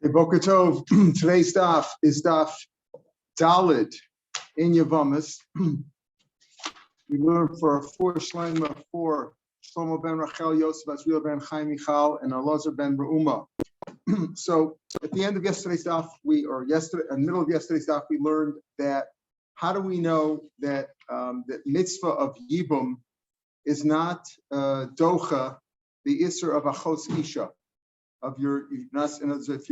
Hey, Boker Tov. Today's daf is daf Dalid in Yevmot. We learned for 4 Shlomo, 4 Shlomo ben Rachel, Yosef, Azriel ben Chaim Michal, and Elazar ben Reuma. So at the end of yesterday's daf, in the middle of yesterday's daf, we learned that how do we know that that mitzvah of Yibum is not docha, the isser of achos isha. Of your, if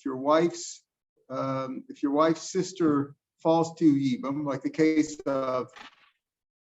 your wife's sister falls to Yibam, like the case of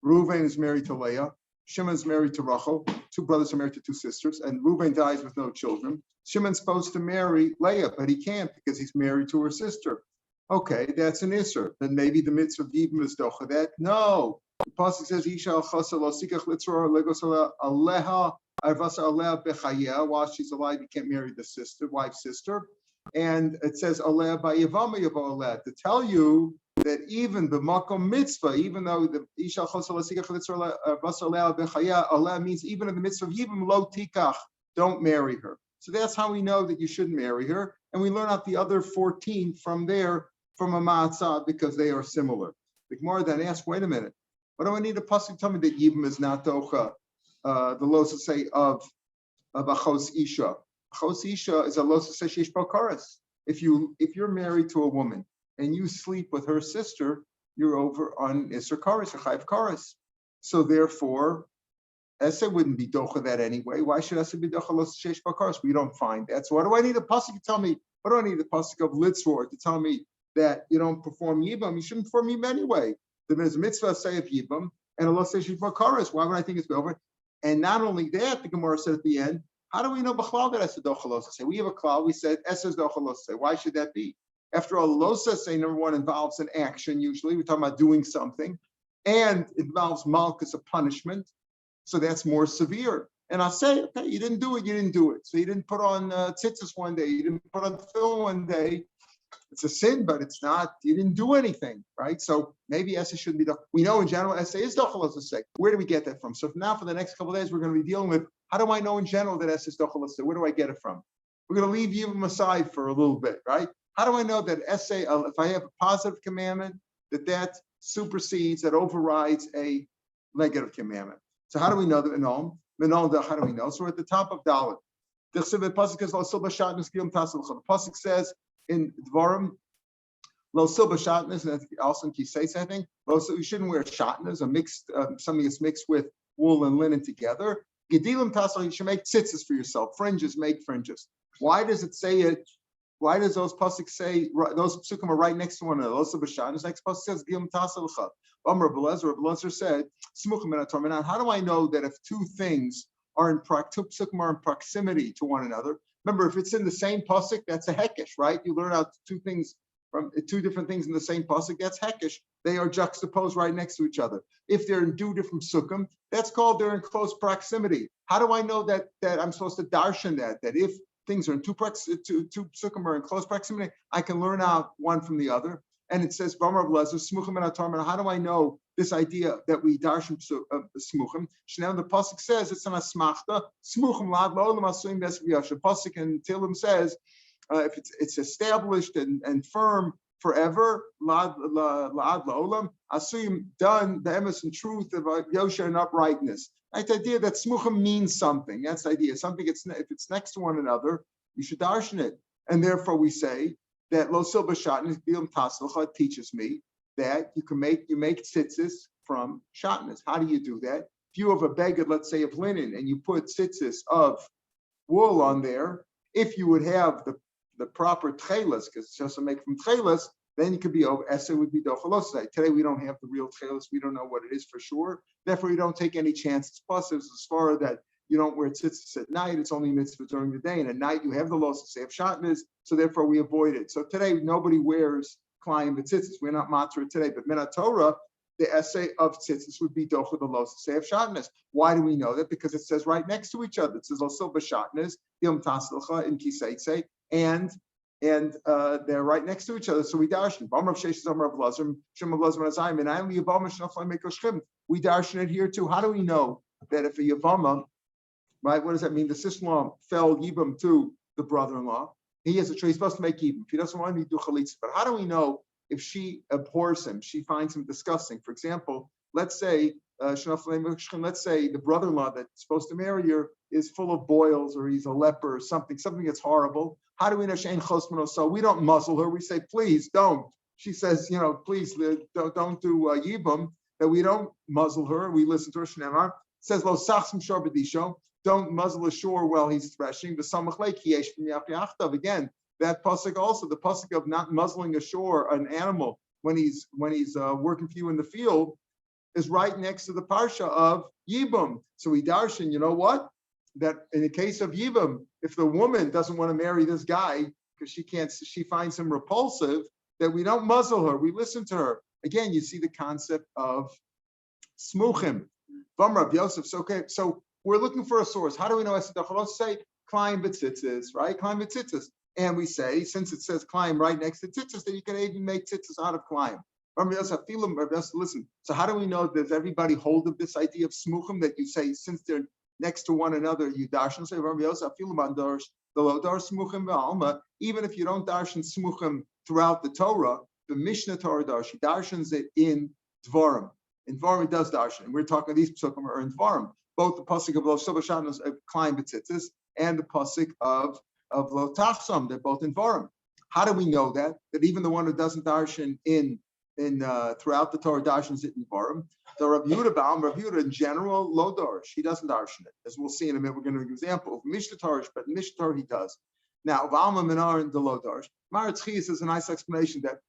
Reuven is married to Leah, Shimon is married to Rachel, 2 brothers are married to 2 sisters, and Reuven dies with no children. Shimon's supposed to marry Leah, but he can't because he's married to her sister. Okay, that's an isser. Then maybe the mitzvah of Yibam is docha that. No, the pasuk says Isha al chasa lo sikach litzor legos aleha. While she's alive, you can't marry the wife's sister. And it says aleh by Yavama Yavo aleh to tell you that even the makom mitzvah, even though the Isha aleh means even in the mitzvah of Yibam lo tikach, don't marry her. So that's how we know that you shouldn't marry her. And we learn out the other 14 from there from a matzah because they are similar. The Gemara then asks, wait a minute, what do I need a pasuk to tell me that Yibam is not docha? The losa say of achos isha. Achos isha is a losa say sheish bakaras. If you're married to a woman and you sleep with her sister, you're over on iser karas or chayv karas. So therefore, Esa wouldn't be docha that anyway. Why should Esa be docha losa sheish bakaras? We don't find that. So what do I need a pasuk to tell me? What do I need a pasuk of litzor to tell me that you don't perform yibam? You shouldn't perform yibam anyway. There's a mitzvah say of yibam and a losa sheish bakaras. Why would I think it's over? And not only that, the Gemara said at the end, how do we know b'chlal that Esa docha losa say? We have a klal, we said Esa's docha losa say. Why should that be? After all, losa say, number one, involves an action usually. We're talking about doing something. And it involves malchus, a punishment. So that's more severe. And I'll say, okay, you didn't do it, you didn't do it. So you didn't put on tzitzis one day, you didn't put on tefillin one day. It's a sin, but it's not, you didn't do anything, right? So maybe Esa shouldn't be docha. We know in general, Esa is docha losa say. Where do we get that from? So now for the next couple of days, we're going to be dealing with, how do I know in general that Esa is docha losa say? Where do I get it from? We're going to leave Yibam aside for a little bit, right? How do I know that Esa, if I have a positive commandment, that supersedes, that overrides a negative commandment? So how do we know that? How do we know? So we're at the top of Dalet. The pasuk says in Dvarim, lo silba shatnez, and also in Kiseis, I think. You shouldn't wear shatnez, a mixed something that's mixed with wool and linen together. Gedilim tasal, you should make tzitzis for yourself. Fringes, make fringes. Why does it say it? Why does those pasuk say those psukim are right next to one another? Lo silba shatnez. Next pasuk says gedilim tasal l'cha. Rav Lezer said, how do I know that if 2 things are in proximity to one another? Remember, if it's in the same pasuk, that's a hekesh, right? You learn out 2 things from 2 different things in the same pasuk, that's hekesh. They are juxtaposed right next to each other. If they're in 2 different sukkim, that's called they're in close proximity. How do I know that I'm supposed to darshan that if things are in 2 sukkim are in close proximity, I can learn out one from the other? And it says, how do I know this idea that we darshan smuchim? Now the pasuk says it's an asmachta. Smuchim lad la'olam asuim b'esviyah. The pasuk in Tehillim says if it's established and firm forever, lad la'olam asuim, done the emes and truth of yosher and uprightness. Right? The idea that smuchim means something. That's the idea. Something if it's next to one another, you should darshan it. And therefore we say that lo silba shatnez gedilim tasal teaches me that you make tzitzis from shatnez. How do you do that? If you have a beged, let's say of linen, and you put tzitzis of wool on there, if you would have the proper tchelas, because it's just to make from tchelas, then you could be over. Esa would be docha losa say. Today we don't have the real tchelas. We don't know what it is for sure. Therefore, you don't take any chances. Plus, there's as far that you don't wear tzitzis at night. It's only mitzvah during the day. And at night, you have the losa say of shatnez. So therefore, we avoid it. So today, nobody wears klayim b'tzitzis. We're not matra today. But minat Torah, the essay of tzitzis would be docha the losa say of shatnez. Why do we know that? Because it says right next to each other. It says also b'shatnez, yom taslcha in kiseitse, and they're right next to each other. So we darshan. We darshan it here too. How do we know that if a yavama, right? What does that mean? The sister-in-law fell yibam to the brother-in-law. he has a choice. He's supposed to make even. If he doesn't want to do chalitza, but how do we know if she abhors him? She finds him disgusting. For example, let's say the brother-in-law that's supposed to marry her is full of boils, or he's a leper, or something that's horrible. How do we know she'ain chosmano? So we don't muzzle her. We say, please don't. She says, please don't do yibum. That we don't muzzle her. We listen to her. Shnemar says, lo sachsim shor b'disho. Don't muzzle a shore while he's threshing. The samach lake yesh from again. That pasuk also, the pasuk of not muzzling a shore, an animal when he's working for you in the field, is right next to the parsha of Yibum. So we darshan, you know what? That in the case of Yibum, if the woman doesn't want to marry this guy because she finds him repulsive, that we don't muzzle her, we listen to her. Again, you see the concept of smuchim. From Rav Yosef. So we're looking for a source. How do we know? Let's say climb betzitzis, right? Climb betzitzis. And we say, since it says climb right next to tzitzis, that you can even make tzitzis out of climb. Listen, so how do we know, does everybody hold of this idea of smuchim, that you say, since they're next to one another, you darshan, say, even if you don't darshan smuchim throughout the Torah, the Mishnah Torah darshan, darshans it in Dvarim. In Dvarim it does darshan. And we're talking, these psukim are in Dvarim. Both the pasuk of Lo Shabashanos of climb betzitzis and the pasuk of Lo Tachsam, they're both in Dvarim. How do we know that? That even the one who doesn't darshan in throughout the Torah darshans it in Dvarim. The Rav Yehuda in general, lo darsh, he doesn't darshan it. As we'll see in a minute, we're going to give an example of Mishnah Torah, but in Mishnah Torah he does. Now, V'alma minar in the lo darsh. Maratchias is a nice explanation that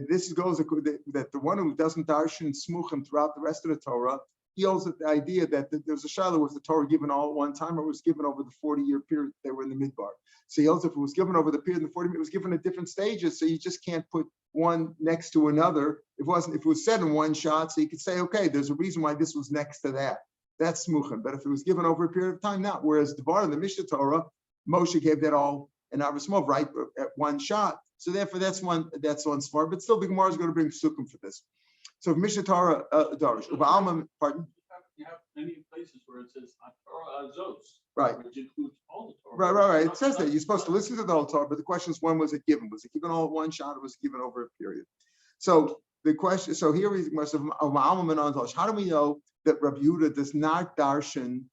this goes that the one who doesn't darshan smuchim throughout the rest of the Torah, he holds the idea that there's a shiloh, was the Torah given all at one time, or was given over the 40-year period they were in the midbar. So he holds if it was given over the period in the 40, it was given at different stages, so you just can't put one next to another. If it was said in one shot, so you could say, okay, there's a reason why this was next to that. That's smuchim. But if it was given over a period of time, not. Whereas Devar in the Mishnah Torah, Moshe gave that all in Avosmov, right, at one shot. So therefore, that's one svar. But still, the Gemara is going to bring sukkim for this. So Mishnah Torah, Darish, pardon. You have many places where it says Torah Azos, right, which includes all the Torah. Right. It says that you're supposed to listen to the whole Torah, but the question is, when was it given? Was it given all at one shot, or was it given over a period? So the question. So here is how do we know that Rabbi Yehuda does not darshan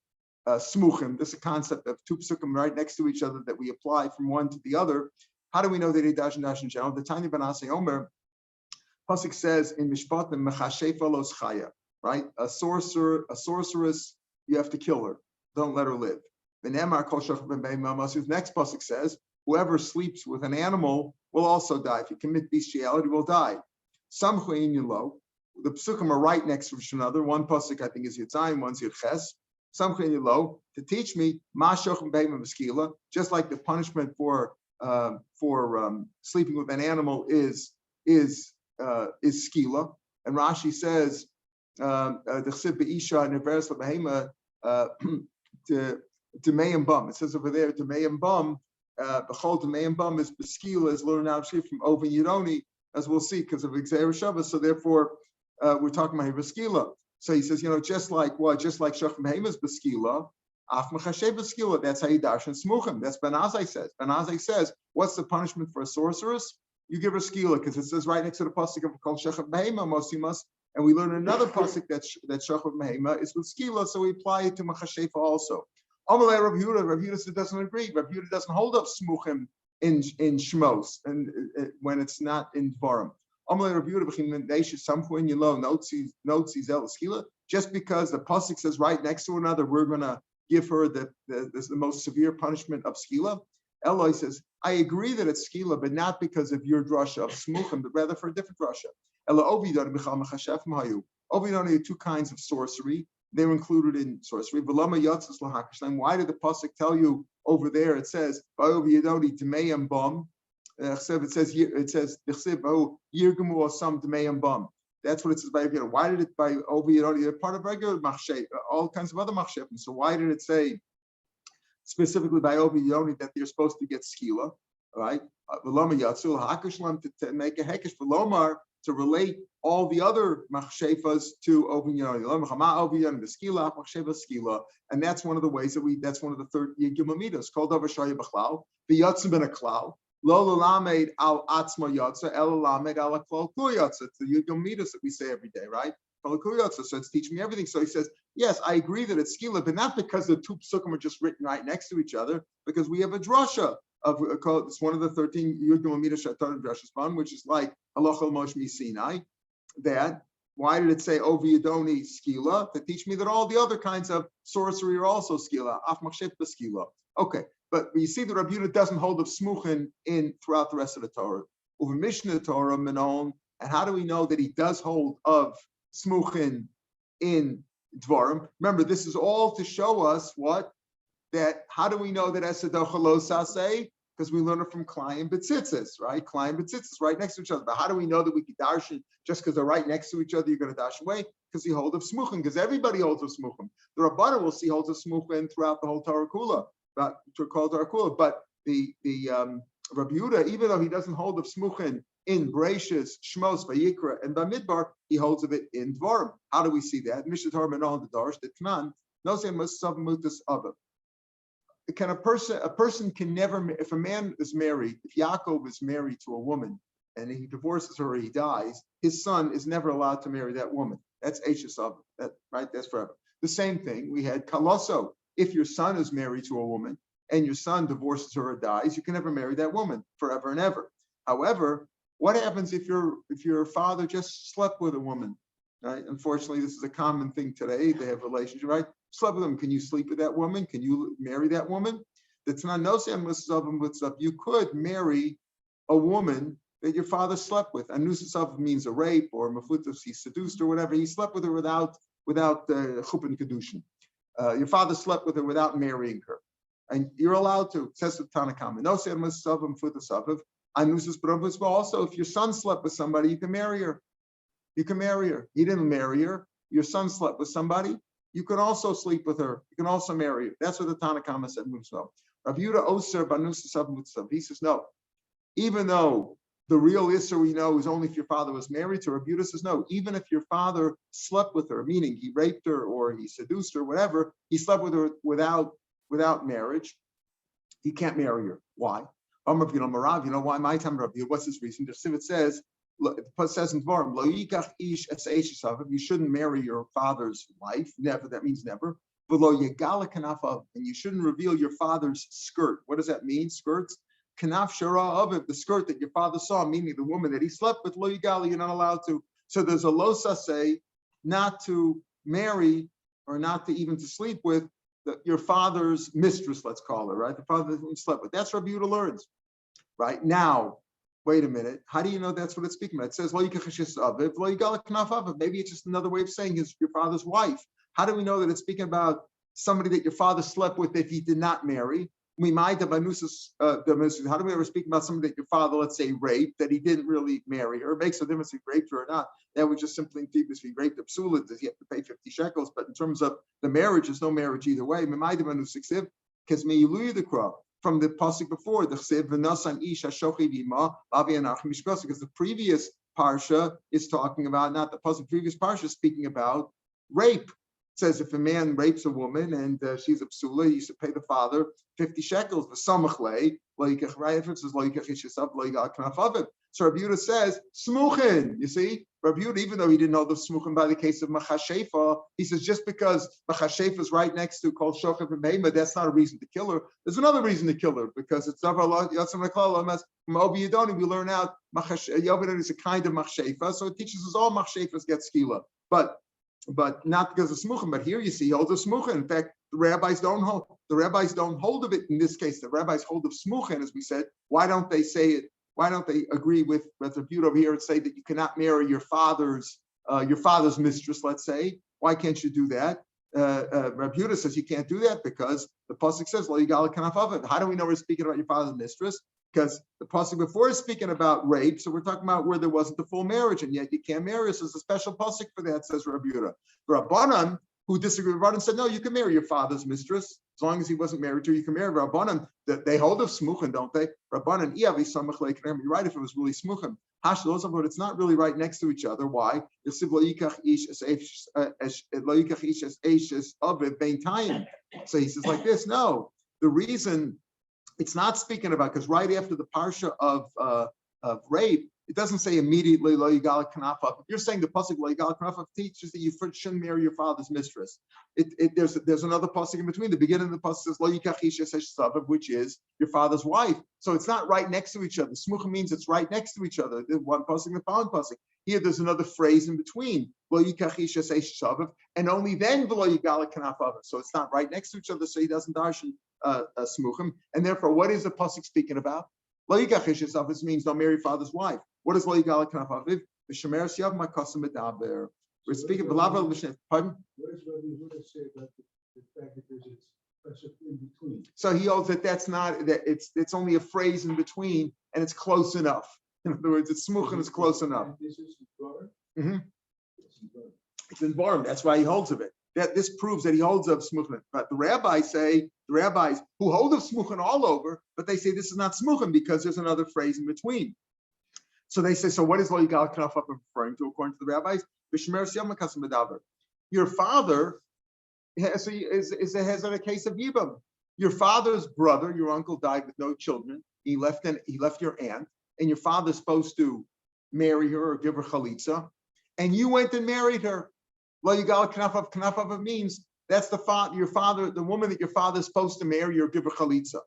smuchim? This is a concept of two psukim right next to each other that we apply from one to the other. How do we know that he darshan in general? The Tanya Ben Asay Omer pasuk says in Mishpatim mechashefa los chaya. Right, a sorceress, you have to kill her. Don't let her live. The next pasuk says, whoever sleeps with an animal will also die. If you commit bestiality, will die. The psukim are right next to each other. One pasuk I think is Yitzayim, one's Yitches. To teach me, just like the punishment for sleeping with an animal is skila. And Rashi says, the chsiv be'isha and reverse of behema to meyim bum. It says over there to meyim bum. Bechol to meyim bum is beskila, is learned out from Oven Yironi, as we'll see, because of Xer Shabbos. So therefore, we're talking about beskila. So he says, just like shach behema is beskila, af mechashe beskila. That's how you darshan smuchim. That's Ben Azai says. Ben Azai says, what's the punishment for a sorceress? You give her skila, because it says right next to the pasuk of kol shach behema mosimas. And we learn another pasuk that shachar mehema is with skila, so we apply it to machashefa also. Amalei Rav Yehuda doesn't agree. Rav Yehuda doesn't hold up smuchim in shmos and when it's not in dvarim. Amalei Rav Yehuda b'chin neishes samchu in yelo notzi zel skila. Just because the pasuk says right next to another, we're going to give her the most severe punishment of skila. Eloi says, I agree that it's skila, but not because of your drasha of smuchim, but rather for a different drasha. Ovidon are two kinds of sorcery. They're included in sorcery. Why did the pasuk tell you over there? It says it says that's what it says by Yirgum. Why did it by Ovidon? They're part of regular machshef, all kinds of other machshefim. So why did it say specifically by Ovidon that they're supposed to get skila? Right? To make a hekesh for Lomar, to relate all the other machshefas to Oven Yonah, and that's one of the ways that's one of the third Yigim Amidas called Avashaya B'Chlau, V'Yatzim Ben Aklau. Lo lamed al atzma yotza, el lamed al klal kul yotza. It's the Yomi that we say every day, right? Klal kul yotza. So it's teaching me everything. So he says, yes, I agree that it's skila, but not because the two psukim are just written right next to each other, because we have a drasha of it's one of the 13 Yomi Shatar drashas, which is like Halacha Moshe Sinai. That why did it say Oviadoni skila? To teach me that all the other kinds of sorcery are also skila. Af machshet skila. Okay. But you see, the Rabbi Yehuda doesn't hold of smuchen in throughout the rest of the Torah. Over Mishnah Torah, Menon, and how do we know that he does hold of smuchen in Dvarim? Remember, this is all to show us what that. How do we know that Esadochalos say? Because we learn it from Klai and Betzitzis, right? Klai and Betzitzis right next to each other. But how do we know that we can darshan just because they're right next to each other? You're going to dash away because you hold of smuchen. Because everybody holds of smuchen. The Rabbana will see holds of smuchen throughout the whole Torah Kula. But the Rabbi Yehuda, even though he doesn't hold of smuchen in Bereshis, Shmos, Vayikra, and Bamidbar, he holds of it in Dvarim. How do we see that? Mishnah Torah Menon the Darsh that Knan Nosei Musav Mutas Ava. Can a person can never, if a man is married, if Yaakov is married to a woman and he divorces her or he dies, his son is never allowed to marry that woman. That's Eishes Ava, right? That's forever. The same thing we had Kaloso. If your son is married to a woman and your son divorces her or dies, you can never marry that woman forever and ever. However, what happens if your father just slept with a woman? Right? Unfortunately, this is a common thing today. They have relationship, right? Slept with them. Can you sleep with that woman? Can you marry that woman? That's not no stuff. You could marry a woman that your father slept with. Anusasav means a rape or mafutas, he seduced or whatever. He slept with her without chupin kedushin. Your father slept with her without marrying her, and you're allowed to. Says the Tanakama. No, also, if your son slept with somebody, you can marry her. You can marry her. He didn't marry her. Your son slept with somebody. You can also sleep with her. You can also marry her. That's what the Tanakama said. Rav Yehuda Oser Banusasav Mutsav. He says no. Even though the real Isser we know is only if your father was married to her, Rav Yehuda says no. Even if your father slept with her, meaning he raped her or he seduced her, whatever, he slept with her without marriage, he can't marry her. Why? You know why? My time, Rav Yehuda. What's his reason? The Sivit says. It says in Dvarim, you shouldn't marry your father's wife. Never. That means never. And you shouldn't reveal your father's skirt. What does that mean? Skirts. Kanaf shara of it, the skirt that your father saw, meaning the woman that he slept with. Lo yigali, you're not allowed to. So there's a losa say not to marry or not to even to sleep with your father's mistress. Let's call her right. The father that you slept with. That's what Rabbi Yehuda learns. Right now. Wait a minute. How do you know that's what it's speaking about? It says, maybe it's just another way of saying is your father's wife. How do we know that it's speaking about somebody that your father slept with if he did not marry? How do we ever speak about somebody that your father, let's say, raped, that he didn't really marry her? It makes a difference if he raped her or not. That would just simply be if he raped a psula, does he have to pay 50 shekels? But in terms of the marriage, there's no marriage either way. From the pasuk before, the because the previous parsha is talking about, not the pasuk, previous parsha is speaking about rape. It says if a man rapes a woman and she's a psula, he should pay the father 50 shekels. The samachle, so Rabbi Yehuda says smuchen. You see, Rabbi Yehuda, even though he didn't know the smuchen by the case of machashefa, he says just because machashefa is right next to called shochav and meima, that's not a reason to kill her. There's another reason to kill her because it's from Obi Yadoni. We learn out Yovedan is a kind of machashefa, so it teaches us all machashefas get skila, but not because of smuchen. But here you see he holds of smuchen. In fact, the rabbis don't hold of it in this case. The rabbis hold of smuchen, as we said. Why don't they say it? Why don't they agree with the Yehuda over here and say that you cannot marry your father's mistress? Let's say, why can't you do that? Rabbi Yehuda says you can't do that because the pasuk says lo yigal kanaf aved. How do we know we're speaking about your father's mistress? Because the pasuk before is speaking about rape, so we're talking about where there wasn't the full marriage, and yet you can't marry. So there's a special pasuk for that, says Rabbi Yehuda. Rabbanan, who disagree with Rabbanan, said no, you can marry your father's mistress as long as he wasn't married to her. You can marry Rabbanan. They hold of smuchen, don't they? Rabbanan, you're right. If it was really smuchen, but it's not really right next to each other. Why? So he says like this. No, the reason It's not speaking about, because right after the parsha of rape, it doesn't say immediately lo yigal kanafav. If you're saying the pasuk lo yigal kanafav teaches that you shouldn't marry your father's mistress. There's another pasuk in between. The beginning of the pasuk says lo yikach ish esh savav, which is your father's wife. So it's not right next to each other. Smucha means it's right next to each other. The one pasuk, the following pasuk. Here, there's another phrase in between lo yikach ish esh savav, and only then lo yigal kanafav. So it's not right next to each other. So he doesn't darshan smuchim, and therefore, what is the pasuk speaking about? Lo yikach ish esh savav means don't marry your father's wife. What is lo yigal kanafav? V'shemer siyav ma'kasem medaber. We're speaking b'lavel b'shnei. Pardon? What does Rav Yehuda say about the fact that there's a pasuk in between? So he holds that that's not, that it's only a phrase in between, and it's close enough. In other words, it's smuch and it's close enough. And this is Dvarim? Mhm. It's Dvarim. It's in Barim. That's why he holds of it. That this proves that he holds of smuchin. But the rabbis who hold of smuchin all over, but they say this is not smuchin because there's another phrase in between. So they say, so what is lo yigal kanafav referring to according to the rabbis? V'shemer siyam ma'kasem medaber. Your father has a case of yibam. Your father's brother, your uncle, died with no children. He left your aunt, and your father's supposed to marry her or give her chalitza, and you went and married her. Lo yigal kanafav. Kanafav means that's the woman that your father's supposed to marry or give her chalitza.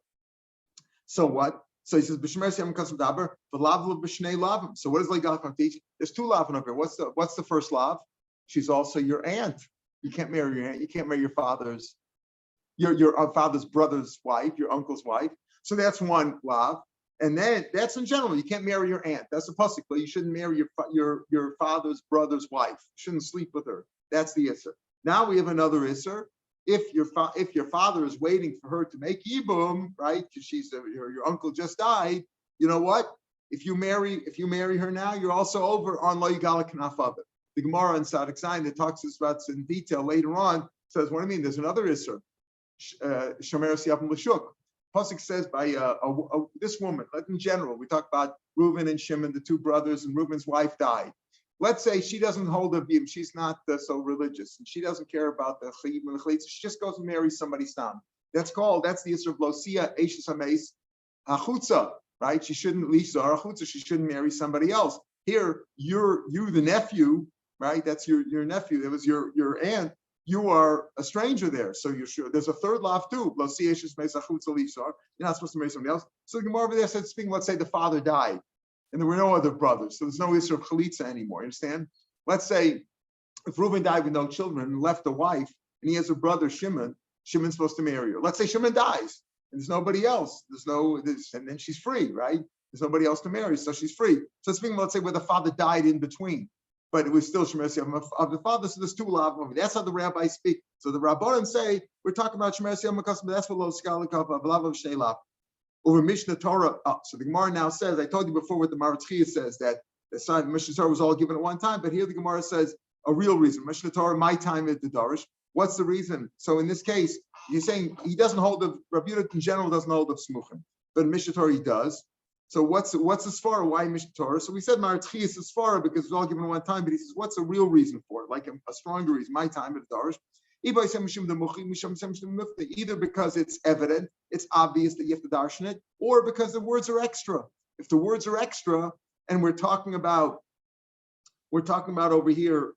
So what? So he says, B'shmer siyam kasem daber, v'lav b'shnei lavim. So what does lo yigal kanafav teach? There's two lavim over here. What's the first lav? She's also your aunt. You can't marry your aunt. You can't marry your father's brother's wife, your uncle's wife. So that's one lav. And then that's in general. You can't marry your aunt. That's a pasuk. But you shouldn't marry your father's brother's wife. You shouldn't sleep with her. That's the isser. Now we have another isser. If your father is waiting for her to make yibum, right? Because your uncle just died. You know what? If you marry her now, you're also over on lo yigal kanafav. The Gemara in Sadik Zayin that talks about this in detail later on says, what do I mean? There's another isser. Shomer siyapim l'shuk. Pasuk says by this woman. In general, we talk about Reuven and Shimon, the two brothers, and Reuven's wife died. Let's say she doesn't hold a view. She's not so religious, and she doesn't care about the chayim and the chalitza. She just goes and marries somebody stam. That's the issue of losia eishes hameis hachutza, right? She shouldn't lisa or hachutza. She shouldn't marry somebody else. Here, you the nephew, right? That's your nephew. It was your aunt. You are a stranger there, so you're sure. There's a third lav too. Losia eishes hameis hachutza lisa. You're not supposed to marry somebody else. So the Gemara over there said, speaking. Let's say the father died, and there were no other brothers, so there's no issue of chalitza anymore. You understand? Let's say if Reuven died with no children and left a wife, and he has a brother Shimon, Shimon's supposed to marry her. Let's say Shimon dies, and there's nobody else. And then she's free, right? There's nobody else to marry, so she's free. So speaking, let's say where the father died in between, but it was still Shemer of the father. So there's two lav. That's how the rabbis speak. So the rabbanon say we're talking about Shemer Siyam Makasem. That's what lo skalikav of lav of shnei lav. Over Mishnah Torah, so the Gemara now says, I told you before what the Maratchia says, that the sign of Mishnah Torah was all given at one time, but here the Gemara says a real reason. Mishnah Torah, my time at the Darish. What's the reason? So in this case, you're saying he doesn't hold of, Rabbi Yehuda in general doesn't hold of Smuchim, but in Mishnah Torah he does. So what's the Svara? Why Mishnah Torah? So we said Maratchia is the Svara because it was all given at one time, but he says, what's the real reason for it? Like a stronger reason, my time at the Darish. Either because it's evident, it's obvious that you have to darshan it, or because the words are extra. If the words are extra, and we're talking about over here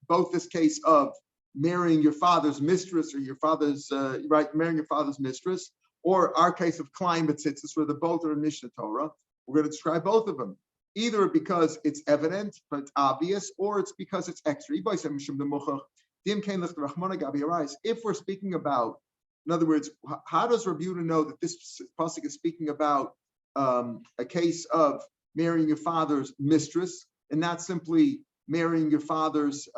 both this case of marrying your father's mistress or your father's marrying your father's mistress, or our case of Klein Betzitzis, where the both are in Mishnah Torah, we're going to describe both of them. Either because it's evident but it's obvious, or it's because it's extra. If we're speaking about, in other words, how does Rabbi Yehuda know that this pasuk is speaking about a case of marrying your father's mistress and not simply marrying your father's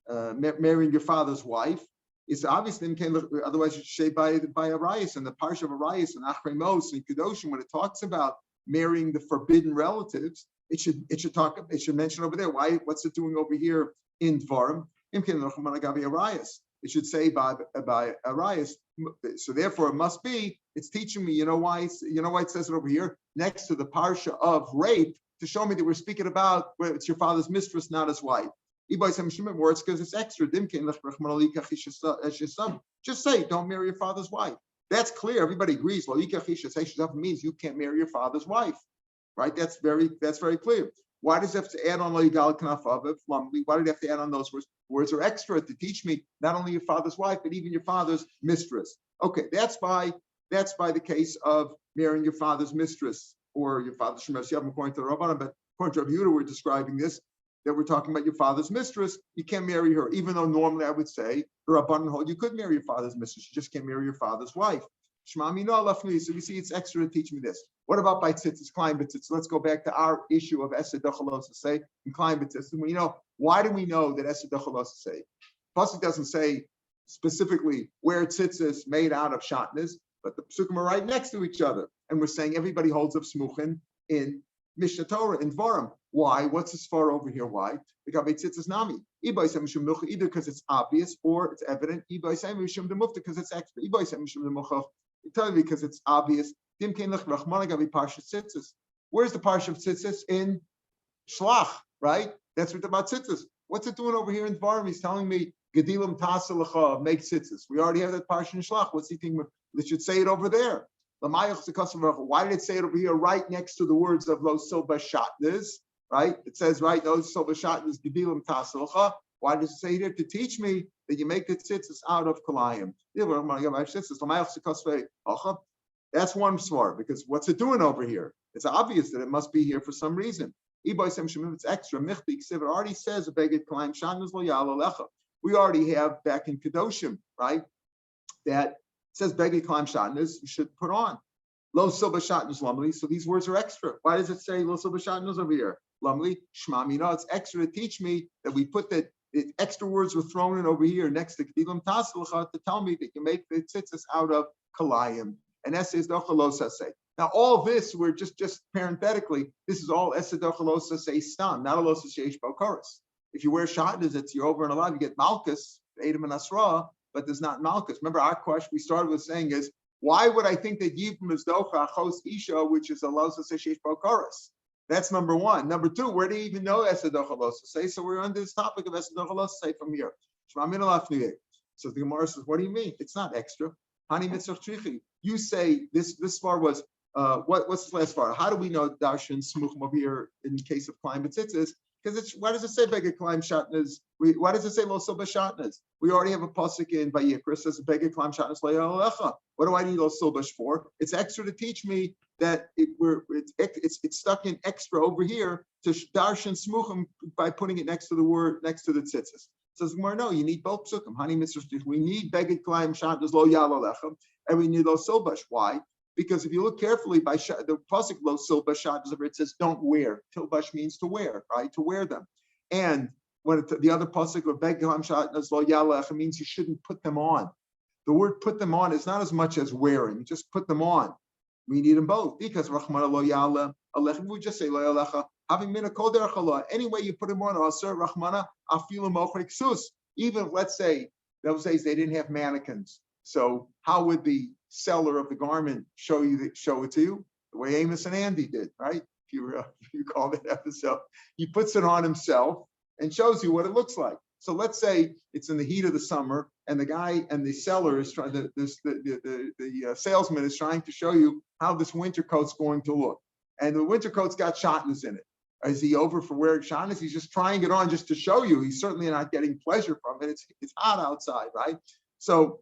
wife? It's obviously otherwise you should say by Arias and the parsha of Arias and Achrei Mos and Kedoshim when it talks about marrying the forbidden relatives. It should mention over there what's it doing over here in Dvarim. It should say by Arias. So therefore, it must be. It's teaching me. You know why it says it over here next to the parsha of rape to show me that we're speaking about where it's your father's mistress, not his wife. Words because it's extra. Just say don't marry your father's wife. That's clear. Everybody agrees. Well, means you can't marry your father's wife, right? That's very clear. Why does it have to add on lo yigal k'nafav? Why did it have to add on those words? Words are extra to teach me not only your father's wife, but even your father's mistress. Okay, that's by the case of marrying your father's mistress or your father's shemeres yavam according to the Rabbanan. But according to Rav Yehuda, we're describing this, that we're talking about your father's mistress. You can't marry her, even though normally I would say the Rabbanan hold you could marry your father's mistress. You just can't marry your father's wife. So we see it's extra to teach me this. What about by tzitzis, klein b'tzitzis? Let's go back to our issue of esed dochalos say and klein b'tzitzis. Why do we know that esed dochalos say? Pasuk doesn't say specifically where tzitzis made out of shatnez, but the psukim are right next to each other, and we're saying everybody holds up smuchin in Mishnah Torah in Dvarim. Why? What's this for over here? Why? Because either because it's obvious or it's evident. Because it's extra. Tell me because it's obvious. Where's the parsha of tzitzis? In Shlach, right? That's what about tzitzis. What's it doing over here in Dvarim? He's telling me Gedilim Tasalacha, make tzitzis. We already have that parsha in Shlach. What's he thinking? They should say it over there. Why did it say it over here, right next to the words of Lo Silba Shatnez? Right? It says right, Lo Silba Shatnez Gedilim Tasalacha. Why does it say here? To teach me that you make the tzitzis out of kalayim. That's one smart, because what's it doing over here? It's obvious that it must be here for some reason. It's extra. It already says we already have back in Kedoshim, right? That says beged kalayim shatnez, you should put on. Lo silba shatnez lamli. So these words are extra. Why does it say lo silba shatnez over here? Lamli, shmamina. It's extra to teach me that we put that. The extra words were thrown in over here next to Kedilim Tasalacha to tell me that you make the tzitzis out of kalayim. And that says dochalosa say. Now all this, we're just parenthetically, this is all esed dochalosa say stam, not a losa sheish balkaris. If you wear shatnez, you're over and alive, you get malchus, Adam and Asra, but there's not malchus. Remember our question we started with saying is, why would I think that yibum is docha chos isha, which is a losa sheish balkaris? That's number one. Number two, where do you even know esed dochalos say? So we're under this topic of esed dochalos say from here. So the Gemara says, what do you mean? It's not extra. Hani mitzvah trichi. You say this far was what's this last part? How do we know darshan smuchim over here in case of klein b'tzitzis? Because why does it say beged klein shatnez? Why does it say lo silba shatnez? We already have a pasuk in Vayikra says beged klein shatnez lo yalecha. What do I need lo silbash for? It's extra to teach me that it's stuck in extra over here to darshan smuchim by putting it next to the word next to the tzitzis. Says Gemara, no, you need both psukim. Hani mitzvah. We need beged klein shatnez lo yalecha, and we need lo silbash. Why? Because if you look carefully by the pasuk lo silbash shatnez, it says don't wear. Tilbash means to wear, right? To wear them. And when the other pasuk of beged klein shatnez lo yalecha means you shouldn't put them on. The word put them on is not as much as wearing. You just put them on. We need them both because Rachmana lo yala alechem. We just say lo yalecha. Having mina kol derech halah. Any way you put them on, Aser Rachmana afilu mochrik sus. Even if, let's say those days they didn't have mannequins. So how would the seller of the garment show it to you? The way Amos and Andy did, right? If you call that episode, he puts it on himself and shows you what it looks like. So let's say it's in the heat of the summer, and the guy and the seller is trying. The salesman is trying to show you how this winter coat's going to look, and the winter coat's got shatnez in it. Is he over for wearing shatnez? He's just trying it on just to show you. He's certainly not getting pleasure from it. It's hot outside, right? So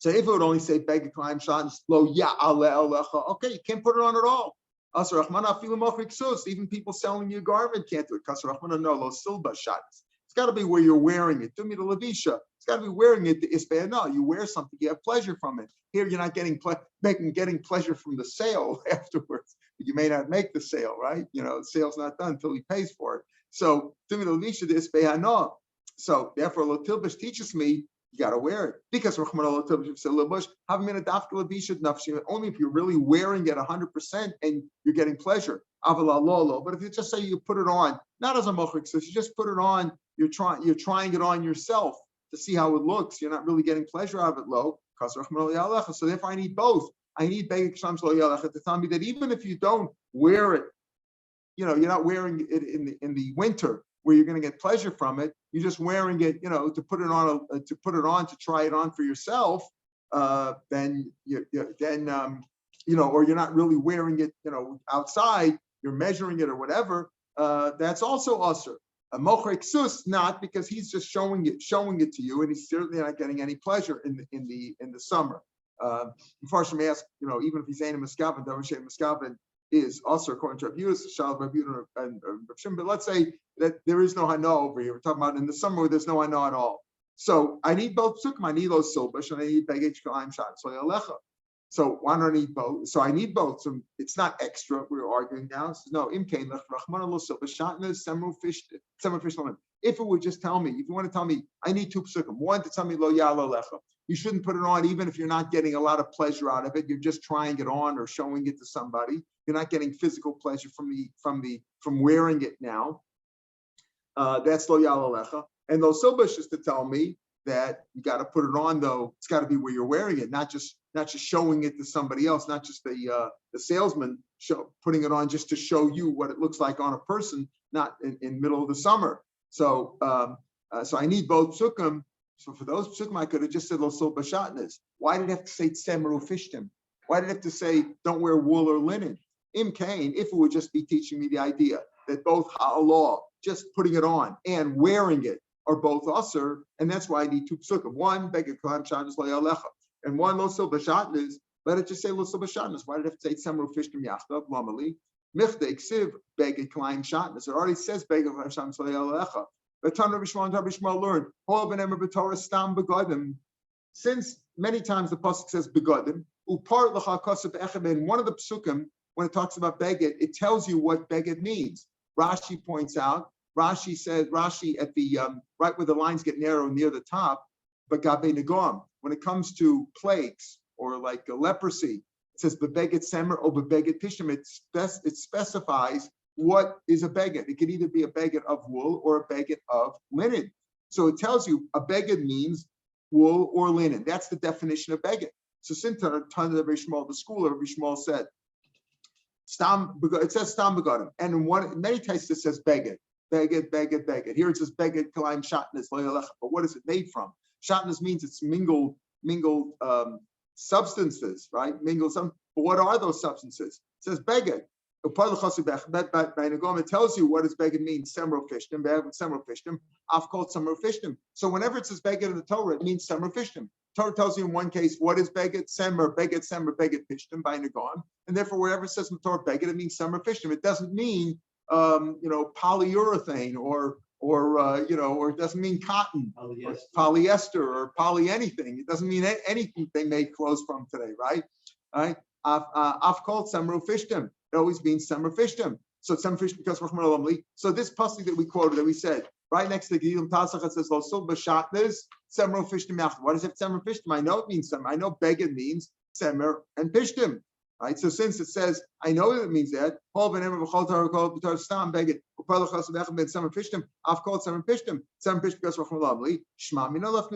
if it would only say beged klein shatnez lo ya'ale alecha, okay, you can't put it on at all. Asar Rachmana afilu mochrik sus. Even people selling you a garment can't do it. Asar Rachmana no lo silba shatnez. It's got to be where you're wearing it. Do me the levisha. It's got to be wearing it. The isbeh. No, you wear something, you have pleasure from it. Here, you're not getting pleasure from the sale afterwards. You may not make the sale, right? The sale's not done until he pays for it. So, do me the levisha. The isbeh. No. So, therefore, Lotilbish teaches me you got to wear it because Rachmana Lotilbish said Lotilbish have a dafka levisha nafshi. Only if you're really wearing it 100% and you're getting pleasure. Avala lolo. But if you just say you put it on, not as a mochrik, so you just put it on. You're trying it on yourself to see how it looks. You're not really getting pleasure out of it, lo. So therefore, I need both. I need beged klein lo yalecha to tell me that even if you don't wear it, you're not wearing it in the winter where you're going to get pleasure from it. You're just wearing it, to put it on to try it on for yourself. then or you're not really wearing it, outside, you're measuring it or whatever, that's also usher. A mocher ksus, not, because he's just showing it to you, and he's certainly not getting any pleasure in the summer. Farshim ask, even if he's ain't a miskaven, Davashem miskaven is also according to Rav Yus, Shal Rav Yudin and Rav Shimon. But let's say that there is no hana over here. We're talking about in the summer where there's no hana at all. So I need both psukim. I need those silbash and I need beged shkalim shad. So why don't I need both? So I need both. So it's not extra. We're arguing now. So no, imkain lech rachman lo silbash shatnez semu fish lemon. If it would just tell me, if you want to tell me, I need two psukim. One to tell me lo yalo lecha. You shouldn't put it on even if you're not getting a lot of pleasure out of it. You're just trying it on or showing it to somebody. You're not getting physical pleasure from wearing it now. That's lo yalo lecha. And those silbash is to tell me that you got to put it on, though. It's got to be where you're wearing it, not just showing it to somebody else, not just the salesman putting it on just to show you what it looks like on a person, not in middle of the summer. So I need both psukim. So for those psukim, I could have just said lo bashatnes. Why did it have to say tsemeru fishtim? Why did it have to say don't wear wool or linen? Im kain, if it would just be teaching me the idea that both ha'alah, just putting it on and wearing it, are both usher, and that's why I need two psukim. One beged kalam shatnes lo yalecha, and one lo bashatnes. Let it just say lo bashatnes. Why did it have to say tsemeru fishtim yachdav lamali? Michte iksiv beged kalam shatnes. It already says beged kalam shatnes lo yalecha. Learn. Since many times the pasuk says begadim, and one of the psukim, when it talks about beged, it tells you what beged means. Rashi points out. Rashi at the right where the lines get narrow near the top, bagabe negom. When it comes to plagues or like leprosy, it says bebeged semer or bebeged pishim. It specifies what is a beged. It could either be a beged of wool or a beged of linen. So it tells you a beged means wool or linen. That's the definition of beged. So since a ton of the school of Rishmal said, it says stam begadim, and in many cases it says beged. Beged. Here it says beged kalayim shatnes lo yalecha. But what is it made from? Shatnes means it's mingled substances, right? But what are those substances? It says beged. It tells you what does beged mean. Semro fishtim. I've called semro fishtim. So whenever it says beged in the Torah, it means semro fishtim. Torah tells you in one case what is beged, beged fishtim by negom, and therefore wherever it says in the Torah beged, it means semro fishtim. It doesn't mean polyurethane or it doesn't mean cotton, or polyester or poly anything. It doesn't mean anything they made clothes from today, right? I've called semro fishtim. It always means semro fishtim. So semro fishtim because Rachman Alamli. So this pasuk that we quoted, that we said right next to Gidim Tasach, it says lo bashatnes semro fishtim yachd. What is it semro fishtim? I know it means semro. I know beged means semro and fishtim. Right, so since it says, I know that it means that. I've called some pishtim. Some pishtim because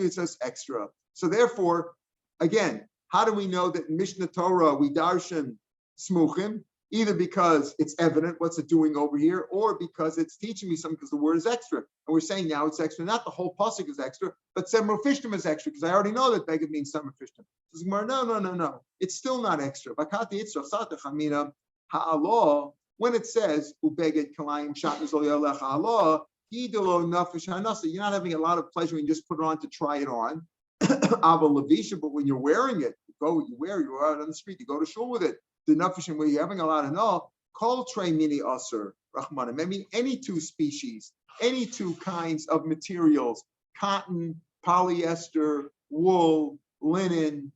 it says extra. So therefore, again, how do we know that in Mishnah Torah we darshan smuchim? Either because it's evident what's it doing over here, or because it's teaching me something because the word is extra. And we're saying now it's extra. Not the whole pasuk is extra, but semro fishtim is extra because I already know that beged means semro fishtim. No. It's still not extra. When it says ubeged kalayim shatnez lo yalecha Allah, you're not having a lot of pleasure when you just put it on to try it on. But when you're wearing it, you're out on the street, you go to shul with it. The nafishim where you're having a lot of no, kol trei mini aser rachmanim. I mean, any two species, any two kinds of materials: cotton, polyester, wool, linen.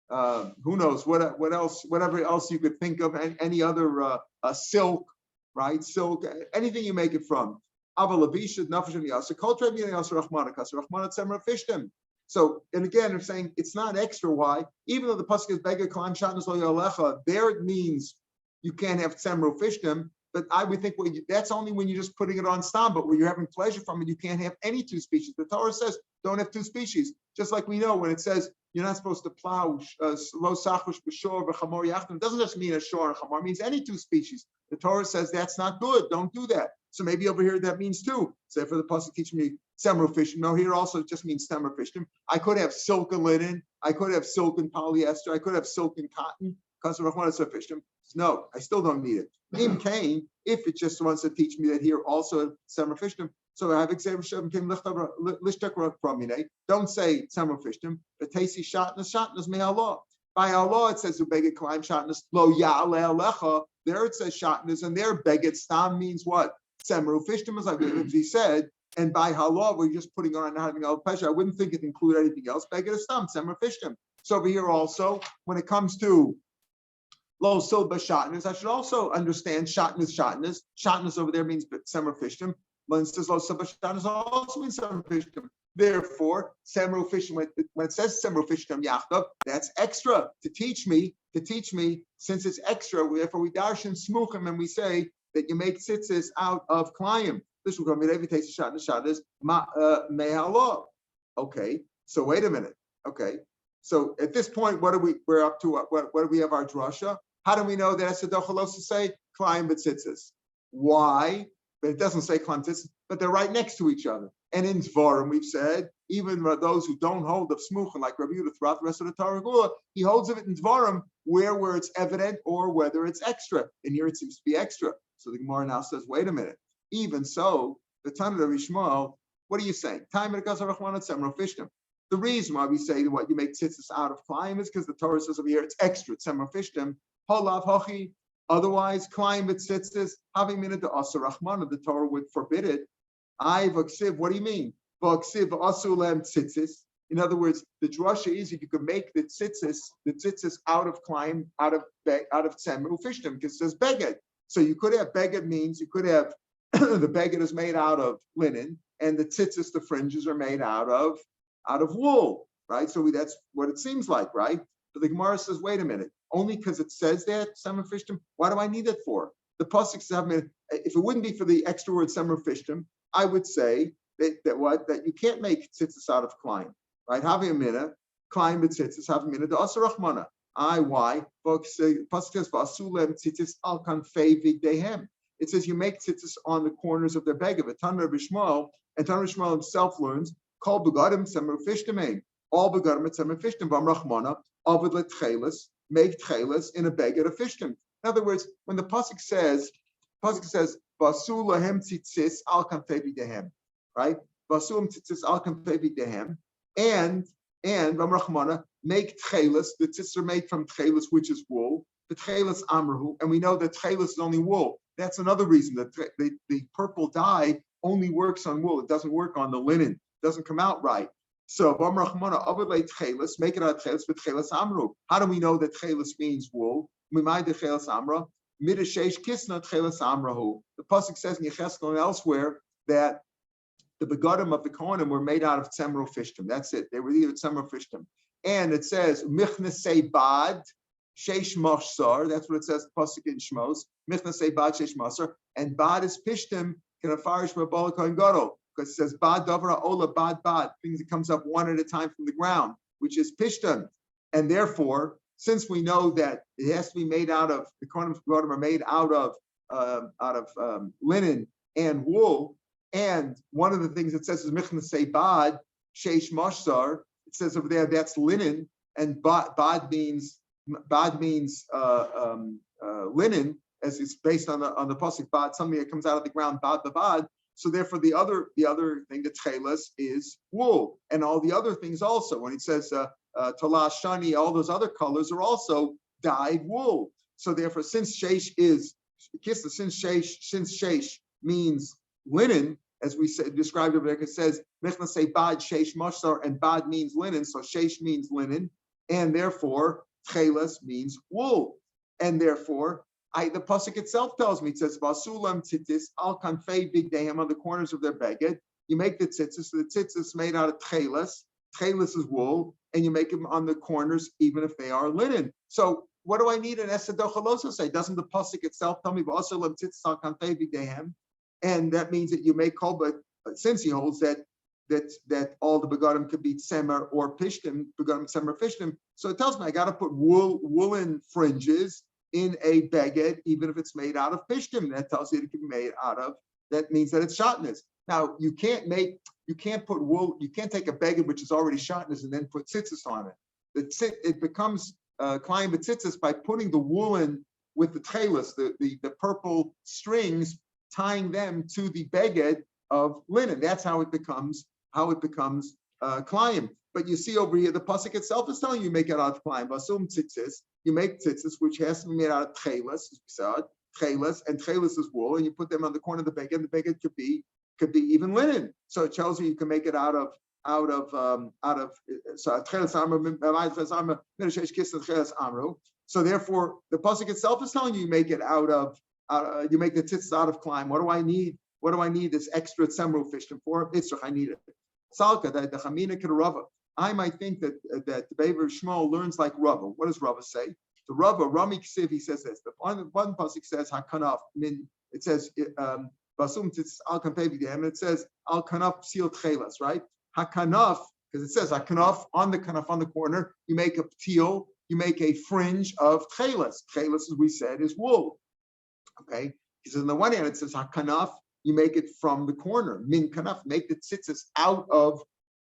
Who knows what else? Whatever else you could think of, and any other silk, right? Silk, anything you make it from. Avalavisha nafishim yaser kol trei mini aser rachmanim. Kaser rachmanim tzemer fishtim. So, and again, I'm saying it's not extra. Why? Even though the pasuk is beged kalayim shatnez lo yalecha, there it means you can't have tsemro fishtim. But I would think that's only when you're just putting it on stam. But when you're having pleasure from it, you can't have any two species. The Torah says don't have two species. Just like we know when it says you're not supposed to plow lo sachush b'shor v'chamor yachdim. It doesn't just mean a shor and chamor. It means any two species. The Torah says that's not good. Don't do that. So maybe over here that means two. Say for the pasuk teaching me Semru fishtim. No, here also just means semru fishtim. I could have silk and linen. I could have silk and polyester. I could have silk and cotton. Because fishtim. No, I still don't need it. Im Cain, if it just wants to teach me that here also semru fishtim. So I have exam came from me. Don't say semru fishtim. But tasi shatnas may Allah. By Allah, it says ubeged climb shatnas lo ya'ale alecha. There it says shatnas, and there beged stam means what? Semru fishtim, as like he said. And by halal, we're just putting on and having al pleasure. I wouldn't think it include anything else. Beged stam semru fishtim. So over here also, when it comes to lo silba shatnas, I should also understand shatnas. Shatnas over there means semru fishtim. When it says lo silba shatnas, also means semru fishtim. Therefore, semru fishtim, when it says semru fishtim yachdav, that's extra to teach me. Since it's extra, therefore we darshan smuchim and we say that you make tzitzis out of klayim. This will come every taste of shatnas mehallah. Okay, so wait a minute. Okay, so at this point, we're up to? What do we have our drasha? How do we know that Esadochalos to say klayim b'tzitzis? Why? But it doesn't say klayim b'tzitzis, but they're right next to each other. And in Dvarim, we've said, even those who don't hold of smuchim, like Rabbi Yehuda throughout the rest of the Torah Gula, he holds of it in Dvarim where it's evident or whether it's extra. And here it seems to be extra. So the Gemara now says, wait a minute. Even so, the Talmud of Yishmael, what are you saying? The reason why we say that what you make tzitzis out of klayim is because the Torah says over here it's extra, it's semru fishtim. Holav hochi. Otherwise, klayim b'tzitzis having minute the asur rachmana, the Torah would forbid it. What do you mean? In other words, the drasha is if you could make the tzitzis out of klayim, out of semru fishtim, because it says beged. So you could have beged means you could have the beged is made out of linen, and the tzitzis, the fringes, are made out of wool, right? So that's what it seems like, right? But the Gemara says, wait a minute, only because it says that semru fishtim, why do I need it for? The pasuk says, if it wouldn't be for the extra word semru fishtim, I would say that you can't make tzitzis out of klayim, right? Having a minute, klayim b'tzitzis, having a minute, the asur rachmana. Why? Pasuk says, v'asulem tzitzis al kanfei vigdehem. It says you make tzitzis on the corners of their beged. Tanur Bishmael, and Tanur Bishmael himself learns, kol begadim semru fishtim, all begadim at semru fishtim, vam rachmana, avid letchelis, make tchelis in a beged of fishtim. In other words, when the pasuk says, Vasu lahem tzitzis al kanfei vigdehem, right? Vasu tzitzis al kanfei vigdehem, and vam rachmana, make tchelis. The tzitzis are made from tchelis, which is wool. The tchelis amrahu, and we know that tchelis is only wool. That's another reason that the purple dye only works on wool. It doesn't work on the linen. It doesn't come out right. So, make it out of tchelis with tchelis amru. How do we know that tchelis means wool? We mind the tchelis amra. Midashesh kisna tchelis amrahu. The pasuk says in Yecheskel and elsewhere that the begadim of the Kohanim were made out of semru fishtim. That's it. They were either semru fishtim. And it says michnesei bad. Sheish Mashsar, that's what it says, Pasuk in Shmos. Michna say Bad Sheish Mashsar, and Bad is Pishtim, can afarish Mabala Kohen Gadol, because it says Bad Davra Ola Bad, things that comes up one at a time from the ground, which is Pishtim. And therefore, since we know that it has to be made out of, the Kohanim are made out of linen and wool, and one of the things it says is Michna say Bad Sheish Mashsar, it says over there that's linen, and Bad means linen, as it's based on the pasuk bad, something that comes out of the ground, bad. So therefore, the other thing, the tchelas, is wool, and all the other things also. When it says talash shani, all those other colors are also dyed wool. So therefore, since sheish means linen, as we said, described over there, it says mechna say bad sheish mashar, and bad means linen, so sheish means linen, and therefore tchelas means wool, and therefore the pasuk itself tells me, it says vasulam tzitzis al kanfei vigdehem, on the corners of their beged. You make the tzitzis, so the tzitzis made out of tchelas. Tchelas is wool, and you make them on the corners even if they are linen. So what do I need an esadochalosa say? Doesn't the pasuk itself tell me vasulam tzitzis al kanfei vigdehem? And that means that you make kol, but since he holds that all the begadim could be tzemer or pishtim, begadim tzemer pishtim. So it tells me I got to put woolen fringes in a beged, even if it's made out of pishtim. That tells you it can be made out of. That means that it's shatnez. Now you can't put wool. You can't take a beged which is already shatnez and then put tzitzis on it. It becomes klayim b'tzitzis by putting the woolen with the tchelas, the purple strings, tying them to the beged of linen. That's how it becomes klayim. But you see over here, the pasuk itself is telling you make it out of klayim. Asum tzitzis, you make tzitzis, which has to be made out of tchelas, as we said, tchelas, and tchelas is wool, and you put them on the corner of the beged. And the beged could be even linen. So it tells you can make it out of tchelas amru. So therefore, the pasuk itself is telling you make it you make the tzitzis out of klayim. What do I need? What do I need this extra tzemru fish for? Itzrach, I need it. Salka, the chamina Rava. I might think that the Bever Shmuel learns like Rava. What does Rava say? The Rava, Rami Ksiv, he says this. The one pasuk says hakanaf min. It says basum tzitzis al kanfei, and it says al kanaf seal tchelas, right? Hakanaf, because it says hakanaf on the kanaf on the corner. You make a teal. You make a fringe of tchelas. Tchelas, as we said, is wool. Okay, because on the one hand it says hakanaf. You make it from the corner. Min kanaf, make the tzitzis out of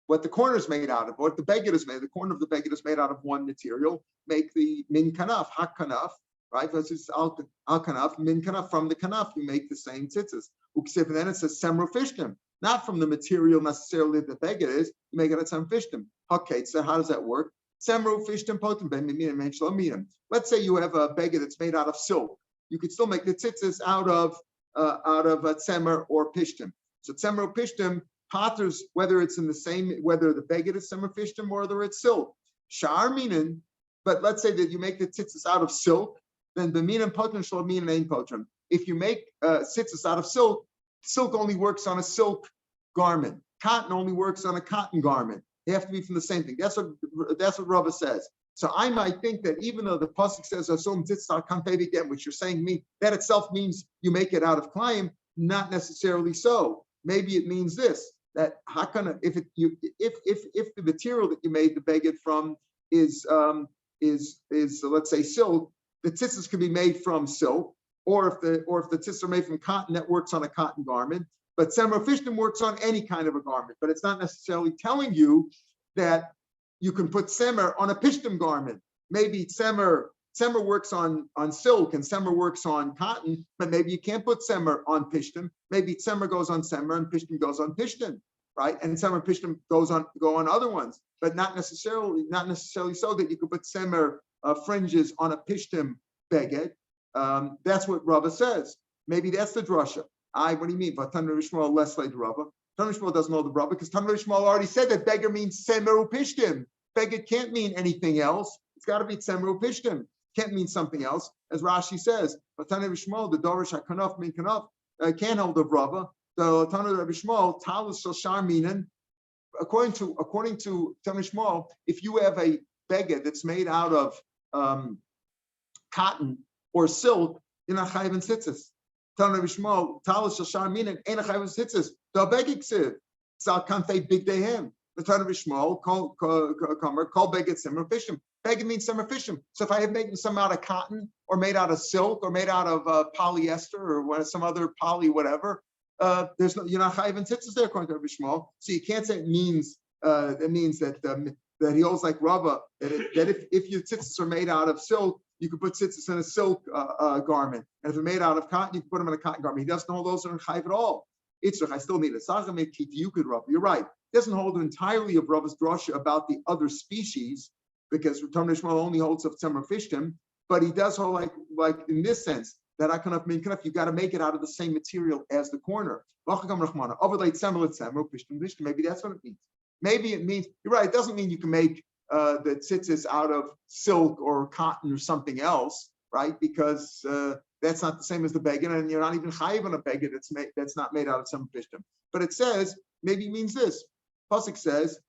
what the corner is made out of, what the beged is made. The corner of the beged is made out of one material. Make the min kanaf, hak kanaf, right? That's just al kanaf, min kanaf, from the kanaf, you make the same tzitzis. And then it says semru fishtim, not from the material necessarily that the beged is, you make it at sem fishtim. Okay, so how does that work? Semru fishtim potem ben minim and shalomim. Let's say you have a beged that's made out of silk. You could still make the tzitzis out of a tzemer or pishtim. So tzemer or pishtim, potters, whether it's in the same, whether the beged is tzemer pishtim or whether it's silk. Sha'ar minin, but let's say that you make the tzitzis out of silk, then b'minim potrim shlo minim ein potrim. If you make tzitzis out of silk, silk only works on a silk garment. Cotton only works on a cotton garment. They have to be from the same thing. That's what Rava says. So I might think that even though the pasuk says "Asum tzitzis kanfei v'gem," which you're saying to me, that itself means you make it out of klayim, not necessarily so. Maybe it means this: that hakana, if the material that you made the beged from is let's say silk, the tzitzis could be made from silk, or if the tzitzis are made from cotton, that works on a cotton garment. But tzemer fishtim works on any kind of a garment, but it's not necessarily telling you that you can put tzemer on a pishtim garment. Maybe tzemer works on silk and tzemer works on cotton, but maybe you can't put tzemer on pishtim. Maybe tzemer goes on tzemer and pishtim goes on pishtim, right? And tzemer and pishtim go on other ones, but not necessarily so that you could put tzemer fringes on a pishtim beged. That's what Rava says. Maybe that's the drasha. What do you mean? But Tanur Shmuel less like Rava. Tanur Shmuel doesn't know the Rava because Tanur Shmuel already said that beggar means tzemer pishtim. Beged can't mean anything else. It's got to be tzemer pishtim. Can't mean something else, as Rashi says. But Tanur Shmuel, the dorish hakanaf min kanaf, can't hold of Rava. The Tanur Shmuel talus shel shar minen. According to Tanur Shmuel, if you have a beged that's made out of cotton or silk, you're not chayiv in tzitzis. Tanur Shmuel talus shel shar minen ain't a chayiv in tzitzis. The beged ksiv zal kanfei big dehem. The Tanur Shmuel call beged semer fishim. Beged means semer fishim. So if I have made some out of cotton or made out of silk or made out of polyester or some other poly whatever, you're not chayiv in tzitzis there according to Tanur Shmuel. So you can't say it means that he holds like Rava that if your tzitzis are made out of silk, you could put tzitzis in a silk garment, and if they're made out of cotton, you can put them in a cotton garment. He doesn't hold those are chayiv at all. I still need it. You could Rava. You're right. Doesn't hold entirely of Rava's drasha about the other species, because Tanur Shmuel only holds of tzemer fishtim, but he does hold like in this sense that I cannot mean you got to make it out of the same material as the corner. Maybe that's what it means. Maybe it means you're right. It doesn't mean you can make the tzitzis out of silk or cotton or something else, right? Because that's not the same as the beged, and you're not even chayiv on a beged that's not made out of tzemer fishtim. But it says maybe it means this. Pasuk says,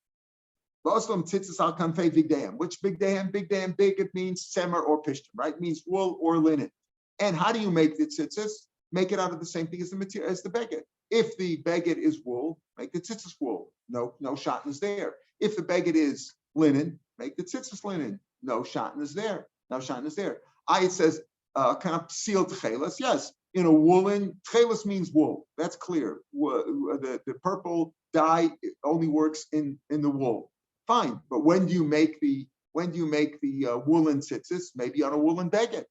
tzitzis al kanfei vigdeim. Which big deim? Big it means tzemer or pishtim, right? It means wool or linen. And how do you make the tzitzis? Make it out of the same thing as the material as the beged. If the beged is wool, make the tzitzis wool. No shatn is there. If the beged is linen, make the tzitzis linen. No shatn is there. It says kind of sealed tchelas. Yes, in a woolen, tchelis means wool. That's clear. The purple dye only works in the wool. Fine, but when do you make the woolen tzitzis? Maybe on a woolen beged.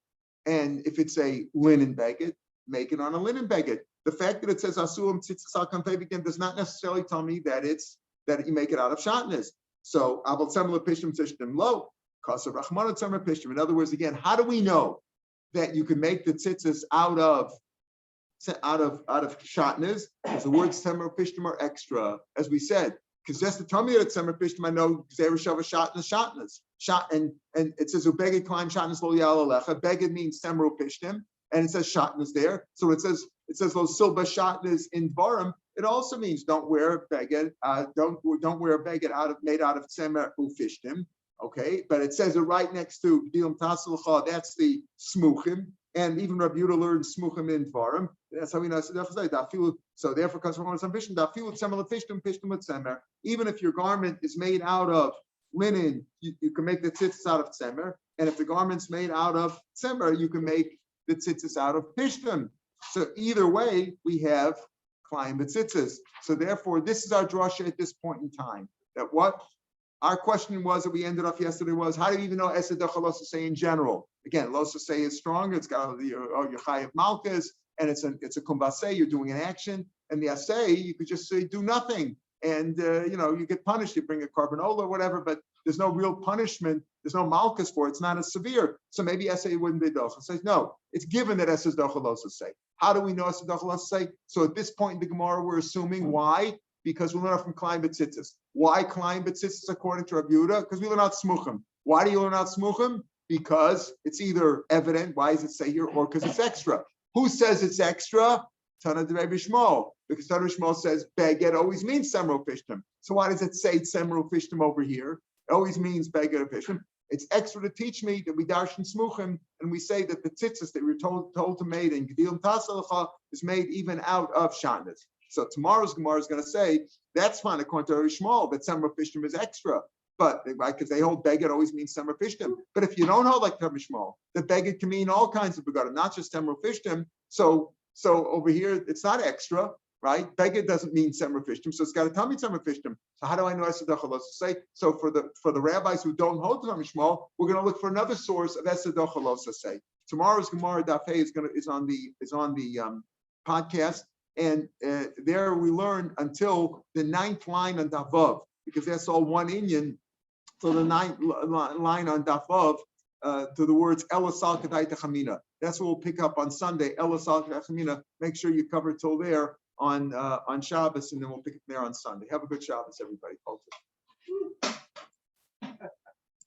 And if it's a linen beged, make it on a linen beged. The fact that it says asulam tzitzis al kanfei does not necessarily tell me that you make it out of shatnez. So abel tzemel pishtim tishtim lo kasav rachmanot tzemel pishtim. In other words, again, how do we know that you can make the tzitzis out of shatnez? Because the words tzemel pishtim are extra, as we said. Because just to tell me that it's tzemel pishtim, I know zerushav shatnez. And it says ubeged climb shatnez lo yal alecha. Beged means tzemel pishtim, and it says shatnez there. So it says lo silba shatnez in dvarim. It also means don't wear a beged, don't wear a beged made out of tzemer ufishtim. Okay, but it says it right next to Gdilim Tasalcha. That's the smuchim, and even Rabbi Yehuda learned smuchim in dvarim. That's how we know. So therefore, comes from some fishtim. Dafilu tzemer lefishtim pishtim with tzemer. Even if your garment is made out of linen, you can make the tzitzis out of tzemer, and if the garment's made out of tzemer, you can make the tzitzis out of pishtim. So either way, we have klein b'tzitzis. So therefore, this is our drasha at this point in time. That what our question was that we ended off yesterday was, how do you even know Esed Losa say in general? Again, Losa say is stronger. It's got your Chayav Malchus, and it's a kumbase. You're doing an action, and the assay you could just say do nothing, and you get punished. You bring a carbanola or whatever, but there's no real punishment. There's no Malchus for it. It's not as severe. So maybe assay wouldn't be Docha. Says no. It's given that Esed Losa say. How do we know Esed Losa say? So at this point in the Gemara, we're assuming why. Because we learn from Klein B'tzitzis. Why Klein B'tzitzis according to Rabbi Yehuda? Because we learn out Smuchim. Why do you learn out Smuchim? Because it's either evident, why does it say here, or because it's extra. Who says it's extra? Tana de Rabbi Shmuel. Because Tana Shmuel says Beged always means Semro Fishtim. So why does it say Semro Fishtim over here? It always means Beged Fishtim. It's extra to teach me that we darshan Smuchim, and we say that the tzitzis that we're told to make in Gedilim Tasalacha is made even out of Shatnez. So tomorrow's Gemara is going to say that's fine according to Shmuel, that Semra Fishtim is extra, but because they hold Beged always means Semra Fishtim. But if you don't hold like Shmuel, the Beged can mean all kinds of begadim, not just Semra Fishtim. So over here it's not extra, right? Beged doesn't mean Semra Fishtim, so it's got to tell me Semra Fishtim. So how do I know Esed Dochalos to say? So for the rabbis who don't hold Shmuel, we're going to look for another source of Esed Dochalos to say. Tomorrow's Gemara Daf is on the podcast. And there we learn until the 9th line on Daf Vav, because that's all one Inyan. So the 9th line on Daf Vav to the words Elasal Kedai Techamina. That's what we'll pick up on Sunday. Elasal Kedai Techamina. Make sure you cover till there on Shabbos, and then we'll pick it there on Sunday. Have a good Shabbos, everybody.